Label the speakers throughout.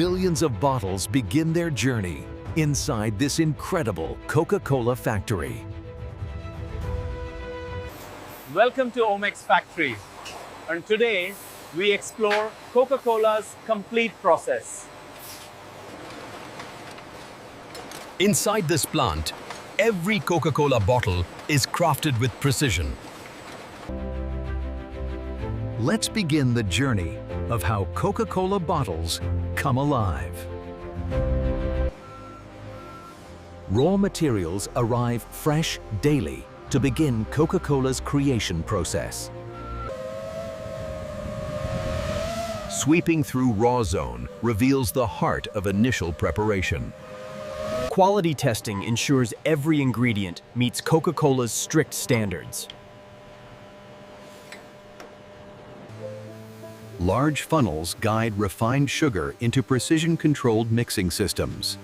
Speaker 1: millions of bottles begin their journey inside this incredible Coca-Cola factory.
Speaker 2: Welcome to Omex Factory, and today we explore Coca-Cola's complete process.
Speaker 1: Inside this plant, every Coca-Cola bottle is crafted with precision. Let's begin the journey of how Coca-Cola bottles come alive. Raw materials arrive fresh daily to begin Coca-Cola's creation process. Sweeping through raw zone reveals the heart of initial preparation.
Speaker 3: Quality testing ensures every ingredient meets Coca-Cola's strict standards.
Speaker 1: Large funnels guide refined sugar into precision-controlled mixing systems.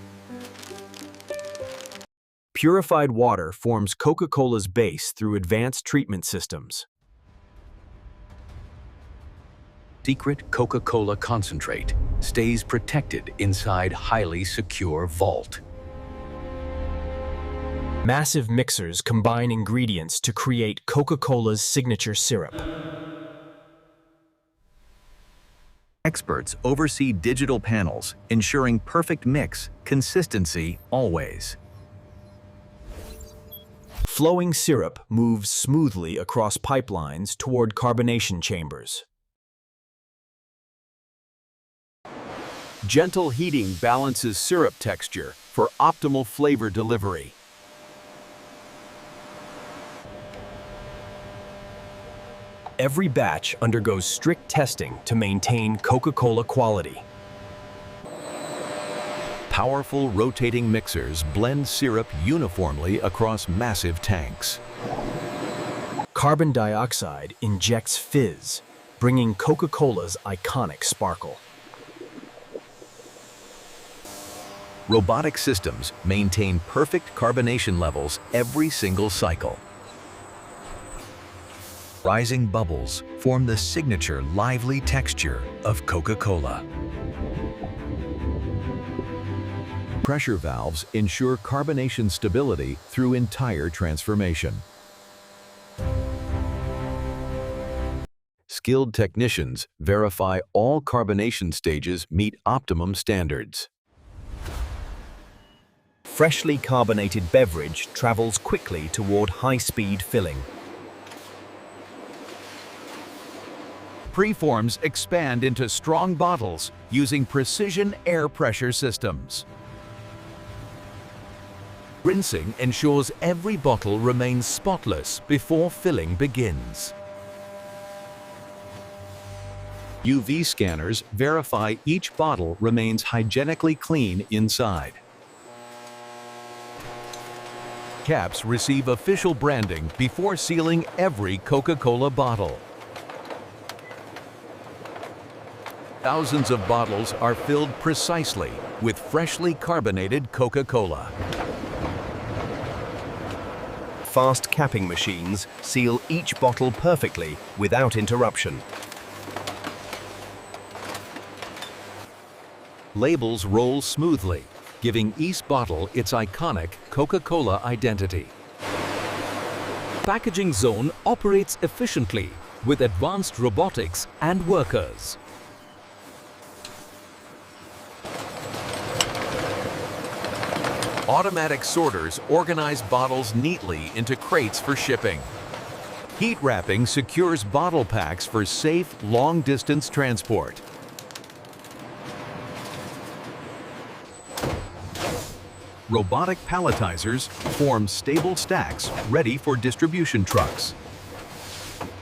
Speaker 3: Purified water forms Coca-Cola's base through advanced treatment systems.
Speaker 1: Secret Coca-Cola concentrate stays protected inside highly secure vault.
Speaker 3: Massive mixers combine ingredients to create Coca-Cola's signature syrup.
Speaker 1: Experts oversee digital panels, ensuring perfect mix, consistency always.
Speaker 3: Flowing syrup moves smoothly across pipelines toward carbonation chambers.
Speaker 1: Gentle heating balances syrup texture for optimal flavor delivery.
Speaker 3: Every batch undergoes strict testing to maintain Coca-Cola quality.
Speaker 1: Powerful rotating mixers blend syrup uniformly across massive tanks.
Speaker 3: Carbon dioxide injects fizz, bringing Coca-Cola's iconic sparkle.
Speaker 1: Robotic systems maintain perfect carbonation levels every single cycle. Rising bubbles form the signature lively texture of Coca-Cola. Pressure valves ensure carbonation stability through entire transformation. Skilled technicians verify all carbonation stages meet optimum standards.
Speaker 3: Freshly carbonated beverage travels quickly toward high-speed filling.
Speaker 1: Preforms expand into strong bottles using precision air pressure systems. Rinsing ensures every bottle remains spotless before filling begins. UV scanners verify each bottle remains hygienically clean inside. Caps receive official branding before sealing every Coca-Cola bottle. Thousands of bottles are filled precisely with freshly carbonated Coca-Cola.
Speaker 3: Fast capping machines seal each bottle perfectly without interruption.
Speaker 1: Labels roll smoothly, giving each bottle its iconic Coca-Cola identity. Packaging zone operates efficiently with advanced robotics and workers. Automatic sorters organize bottles neatly into crates for shipping. Heat wrapping secures bottle packs for safe, long-distance transport. Robotic palletizers form stable stacks ready for distribution trucks.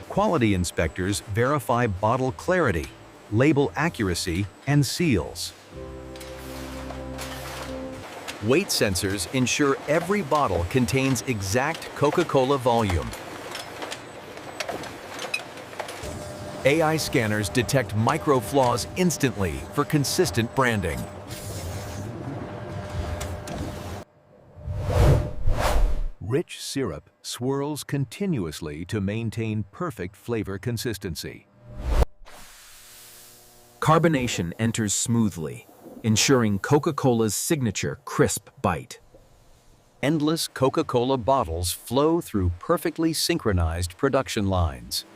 Speaker 1: Quality inspectors verify bottle clarity, label accuracy, and seals. Weight sensors ensure every bottle contains exact Coca-Cola volume. AI scanners detect micro flaws instantly for consistent branding. Rich syrup swirls continuously to maintain perfect flavor consistency.
Speaker 3: Carbonation enters smoothly. ensuring Coca-Cola's signature crisp bite.
Speaker 1: Endless Coca-Cola bottles flow through perfectly synchronized production lines.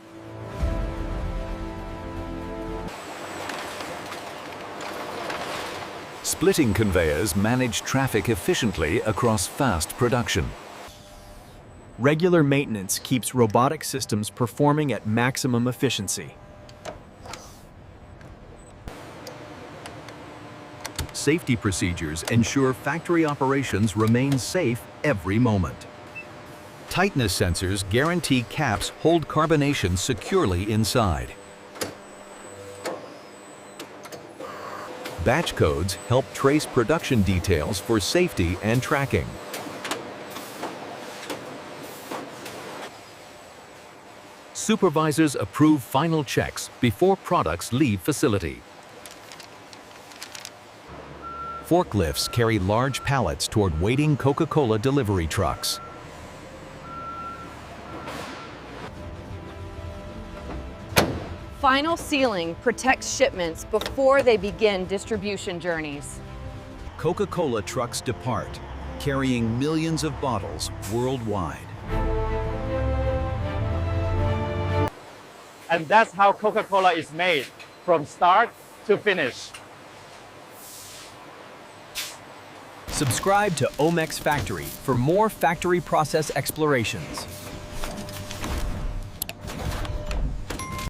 Speaker 1: Splitting conveyors manage traffic efficiently across fast production.
Speaker 3: Regular maintenance keeps robotic systems performing at maximum efficiency.
Speaker 1: Safety procedures ensure factory operations remain safe every moment. Tightness sensors guarantee caps hold carbonation securely inside. Batch codes help trace production details for safety and tracking. Supervisors approve final checks before products leave facility. Forklifts carry large pallets toward waiting Coca-Cola delivery trucks.
Speaker 4: Final sealing protects shipments before they begin distribution journeys.
Speaker 1: Coca-Cola trucks depart, carrying millions of bottles worldwide.
Speaker 2: And that's how Coca-Cola is made, from start to finish.
Speaker 3: Subscribe to Omex Factory for more factory process explorations.